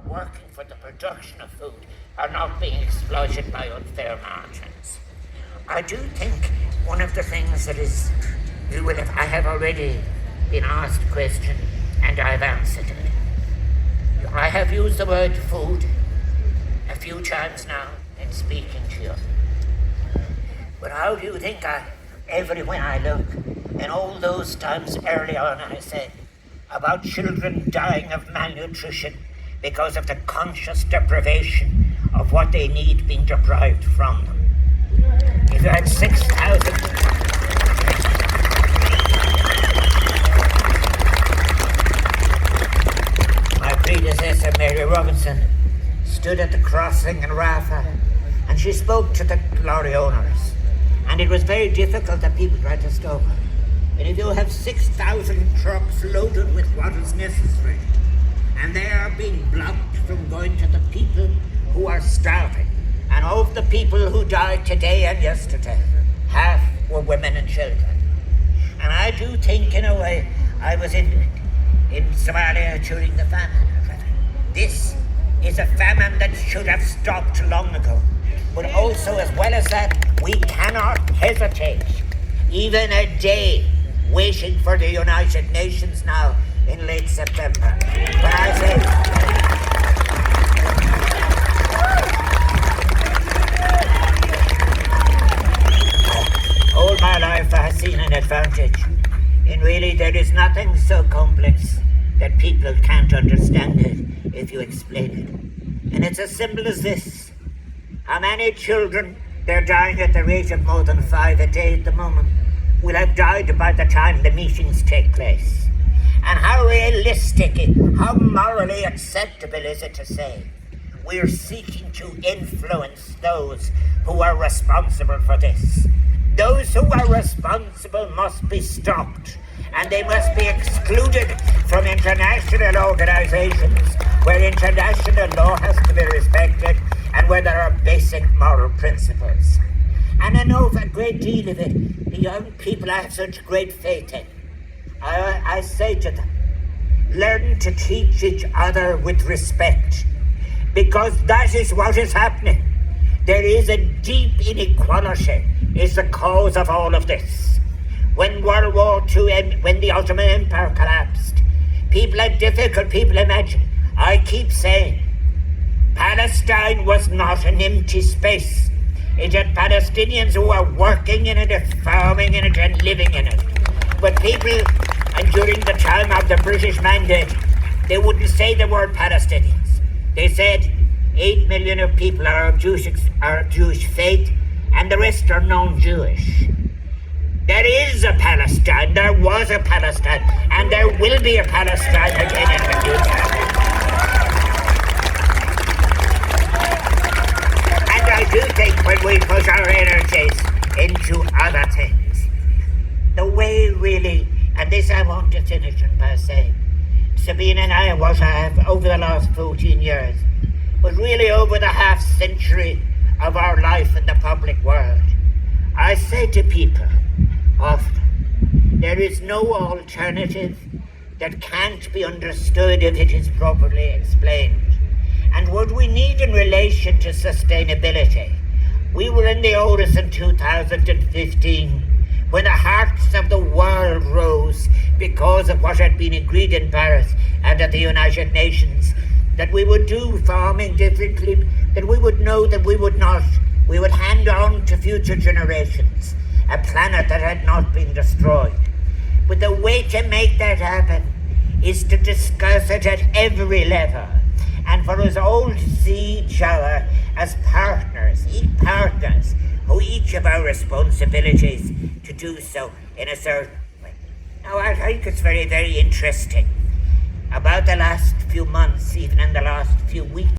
working for the production of food are not being exploited by unfair margins. I do think one of the things that is, I have already been asked a question and I've answered it. I have used the word food a few times now in speaking to you. But how do you think everywhere I look, in all those times early on I said about children dying of malnutrition because of the conscious deprivation of what they need being deprived from them. If you had 6,000... My predecessor, Mary Robinson, stood at the crossing in Rafa and she spoke to the lorry owners. And it was very difficult that people tried to stop her. And if you have 6,000 trucks loaded with what is necessary, and they are being blocked from going to the people who are starving, and of the people who died today and yesterday, half were women and children. And I do think, in a way, I was in Somalia during the famine. This is a famine that should have stopped long ago. But also, as well as that, we cannot hesitate even a day waiting for the United Nations now in late September. When I say, all my life I have seen an advantage in really there is nothing so complex that people can't understand it if you explain it. And it's as simple as this. How many children, they're dying at the rate of more than 5 a day at the moment, will have died by the time the meetings take place? And how realistic, how morally acceptable is it to say we're seeking to influence those who are responsible for this? Those who are responsible must be stopped, and they must be excluded from international organizations where international law has to be respected and where there are basic moral principles. And I know a great deal of it, the young people I have such great faith in. I say to them, learn to teach each other with respect, because that is what is happening. There is a deep inequality is the cause of all of this. When World War II, when the Ottoman Empire collapsed, people had difficult, people imagine. I keep saying, Palestine was not an empty space. It had Palestinians who were working in it, farming in it, and living in it. But people, and during the time of the British Mandate, they wouldn't say the word Palestinians. They said 8 million of people are of Jewish faith, and the rest are non-Jewish. There is a Palestine, there was a Palestine, and there will be a Palestine again in the future. I do think when we put our energies into other things, the way really, and this I want to finish on by saying, Sabine and I, what I have over the last 14 years, but really over the half century of our life in the public world, I say to people often, there is no alternative that can't be understood if it is properly explained. And what we need in relation to sustainability, we were in the Otis in 2015 when the hearts of the world rose because of what had been agreed in Paris and at the United Nations, that we would do farming differently, that we would know that we would hand on to future generations a planet that had not been destroyed. But the way to make that happen is to discuss it at every level, and for us all to see each other as partners, who each have our responsibilities to do so in a certain way. Now, I think it's very, very interesting about the last few months, even in the last few weeks,